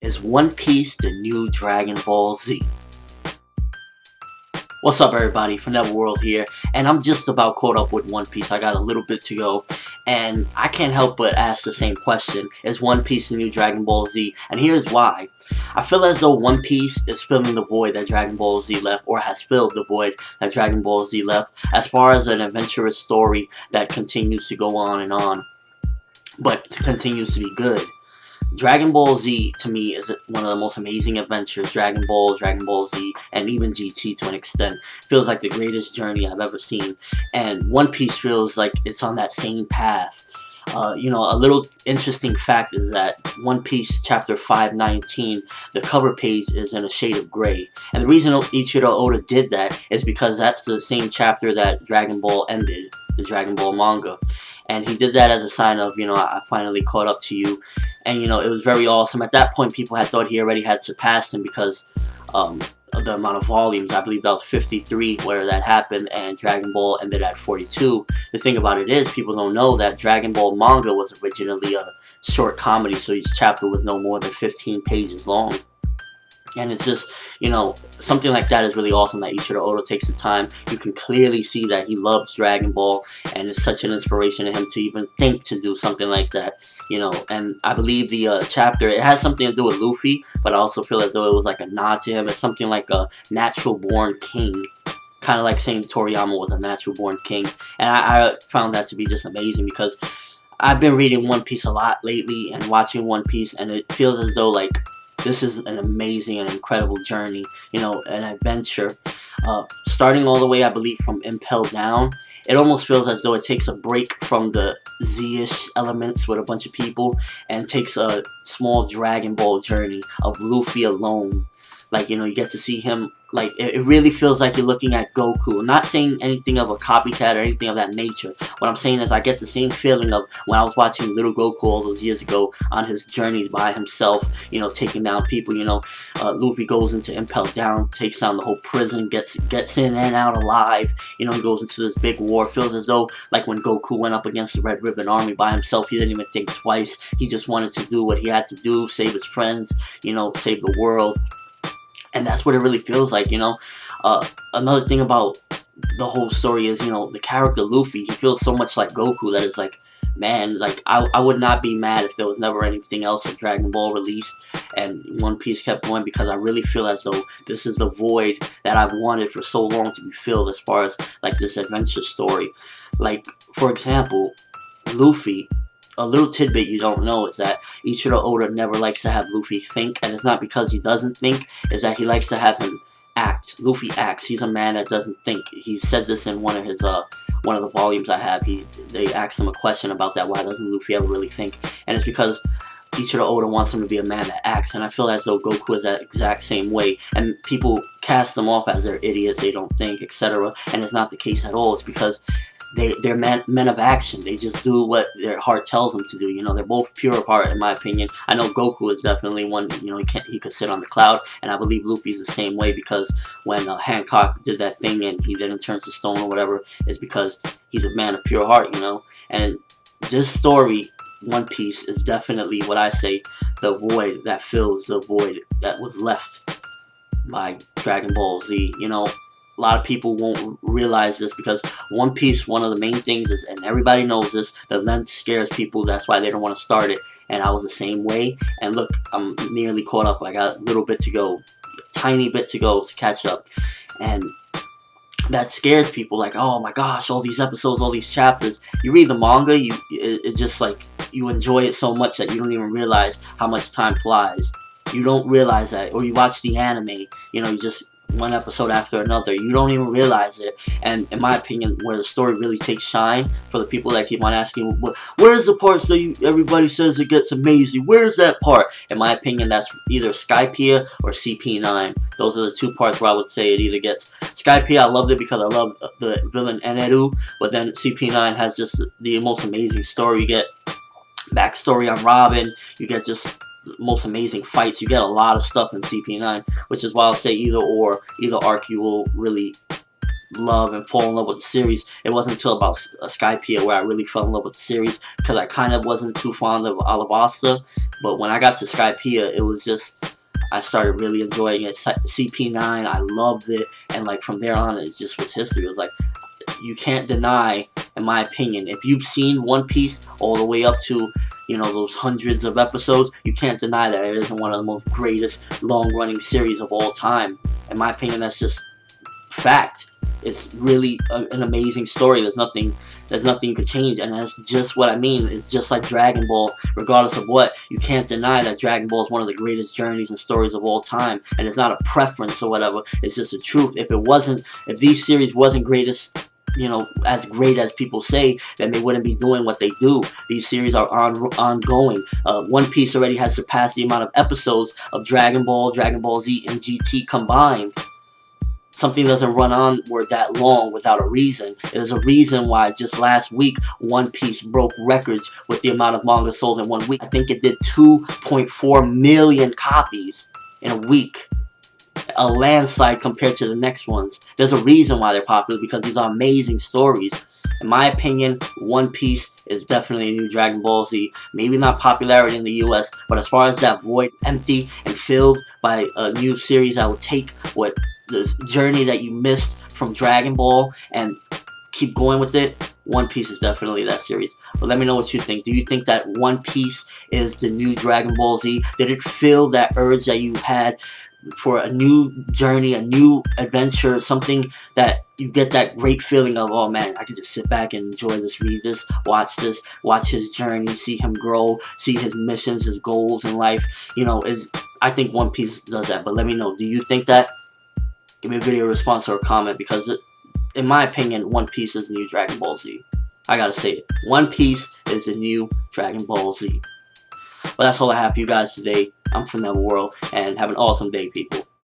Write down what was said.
Is One Piece the new Dragon Ball Z? What's up, everybody? ForneverWorld here, and I'm just about caught up with One Piece. I got a little bit to go, and I can't help but ask the same question. Is One Piece the new Dragon Ball Z? And here's why. I feel as though One Piece is filling the void that Dragon Ball Z left, or has filled the void that Dragon Ball Z left, as far as an adventurous story that continues to go on and on, but continues to be good. Dragon Ball Z, to me, is one of the most amazing adventures. Dragon Ball Z, and even GT to an extent. Feels like the greatest journey I've ever seen. And One Piece feels like it's on that same path. You know, a little interesting fact is that One Piece chapter 519, the cover page is in a shade of gray. And the reason Ichiro Oda did that is because that's the same chapter that Dragon Ball ended, the Dragon Ball manga. And he did that as a sign of, you know, I finally caught up to you. And, you know, it was very awesome. At that point, people had thought he already had surpassed him because of the amount of volumes. I believe that was 53 where that happened, and Dragon Ball ended at 42. The thing about it is, people don't know that Dragon Ball manga was originally a short comedy, so each chapter was no more than 15 pages long. And it's just, you know, something like that is really awesome that Ichiro Oda takes the time. You can clearly see that he loves Dragon Ball, and it's such an inspiration to him to even think to do something like that, you know. And I believe the chapter, it has something to do with Luffy, but I also feel as though it was like a nod to him. It's something like a natural-born king, kind of like saying Toriyama was a natural-born king. And I found that to be just amazing because I've been reading One Piece a lot lately and watching One Piece, and it feels as though, like, this is an amazing and incredible journey, you know, an adventure. Starting all the way, I believe, from Impel Down, it almost feels as though it takes a break from the Z-ish elements with a bunch of people and takes a small Dragon Ball journey of Luffy alone. Like, you know, you get to see him, like, it really feels like you're looking at Goku. I'm not saying anything of a copycat or anything of that nature. What I'm saying is I get the same feeling of when I was watching Little Goku all those years ago on his journeys by himself, you know, taking down people, you know. Luffy goes into Impel Down, takes down the whole prison, gets in and out alive. You know, he goes into this big war. Feels as though, like, when Goku went up against the Red Ribbon Army by himself, he didn't even think twice. He just wanted to do what he had to do, save his friends, you know, save the world. And that's what it really feels like, you know. Another thing about the whole story is, you know, the character Luffy, he feels so much like Goku that it's like, man, like, I would not be mad if there was never anything else of Dragon Ball released and One Piece kept going, because I really feel as though this is the void that I've wanted for so long to be filled as far as, like, this adventure story. Like, for example, Luffy, a little tidbit you don't know is that Ichiro Oda never likes to have Luffy think, and it's not because he doesn't think, it's that he likes to have him act. Luffy acts. He's a man that doesn't think. He said this in one of his one of the volumes I have. They asked him a question about that. Why doesn't Luffy ever really think? And it's because Ichiro Oda wants him to be a man that acts, and I feel as though Goku is that exact same way, and people cast them off as they're idiots, they don't think, etc. And it's not the case at all. It's because they're men of action. They just do what their heart tells them to do. You know, they're both pure of heart, in my opinion. I know Goku is definitely one, you know, he could sit on the cloud, and I believe Luffy's the same way, because when Hancock did that thing and he didn't turn to stone or whatever, it's because he's a man of pure heart, you know. And this story, One Piece, is definitely what I say, the void that fills the void that was left by Dragon Ball Z, you know. A lot of people won't realize this because One Piece, one of the main things is, and everybody knows this, the length scares people. That's why they don't want to start it. And I was the same way. And look, I'm nearly caught up. I got a little bit to go, a tiny bit to go to catch up. And that scares people, like, oh my gosh, all these episodes, all these chapters. You read the manga, it's just like, you enjoy it so much that you don't even realize how much time flies. You don't realize that. Or you watch the anime, you know, you just one episode after another, you don't even realize it. And in my opinion, where the story really takes shine, for the people that keep on asking, where's the parts that everybody says it gets amazing, where's that part? In my opinion, that's either Skypiea or CP9. Those are the two parts where I would say it either gets Skypiea. I loved it because I love the villain Eneru, but then CP9 has just the most amazing story. You get backstory on Robin, you get just most amazing fights. You get a lot of stuff in CP9, which is why I'll say either arc you will really love and fall in love with the series. It wasn't until about Skypiea where I really fell in love with the series, because I kind of wasn't too fond of Alabasta. But when I got to Skypiea, it was just, I started really enjoying it. CP9, I loved it, and like from there on, it just was history. It was like, you can't deny, in my opinion, if you've seen One Piece all the way up to, you know, those hundreds of episodes, you can't deny that it isn't one of the most greatest long-running series of all time. In my opinion, that's just fact. It's really an amazing story. There's nothing you could change, and that's just what I mean. It's just like Dragon Ball. Regardless of what, you can't deny that Dragon Ball is one of the greatest journeys and stories of all time, and it's not a preference or whatever. It's just the truth. If these series wasn't greatest, you know, as great as people say, then they wouldn't be doing what they do. These series are ongoing. One Piece already has surpassed the amount of episodes of Dragon Ball, Dragon Ball Z, and GT combined. Something doesn't run onward that long without a reason. There's a reason why just last week One Piece broke records with the amount of manga sold in 1 week. I think it did 2.4 million copies in a week. A landslide compared to the next ones. There's a reason why they're popular, because these are amazing stories. In my opinion, One Piece is definitely a new Dragon Ball Z. Maybe not popularity in the US, but as far as that void empty and filled by a new series that will take what the journey that you missed from Dragon Ball and keep going with it, One Piece is definitely that series. But let me know what you think. Do you think that One Piece is the new Dragon Ball Z? Did it fill that urge that you had for a new journey, a new adventure, something that you get that great feeling of, oh man, I could just sit back and enjoy this, read this, watch his journey, see him grow, see his missions, his goals in life. You know, I think One Piece does that. But let me know, do you think that? Give me a video response or a comment, because in my opinion, One Piece is the new Dragon Ball Z. I gotta say it. One Piece is the new Dragon Ball Z. But that's all I have for you guys today. I'm ForneverWorld, and have an awesome day, people.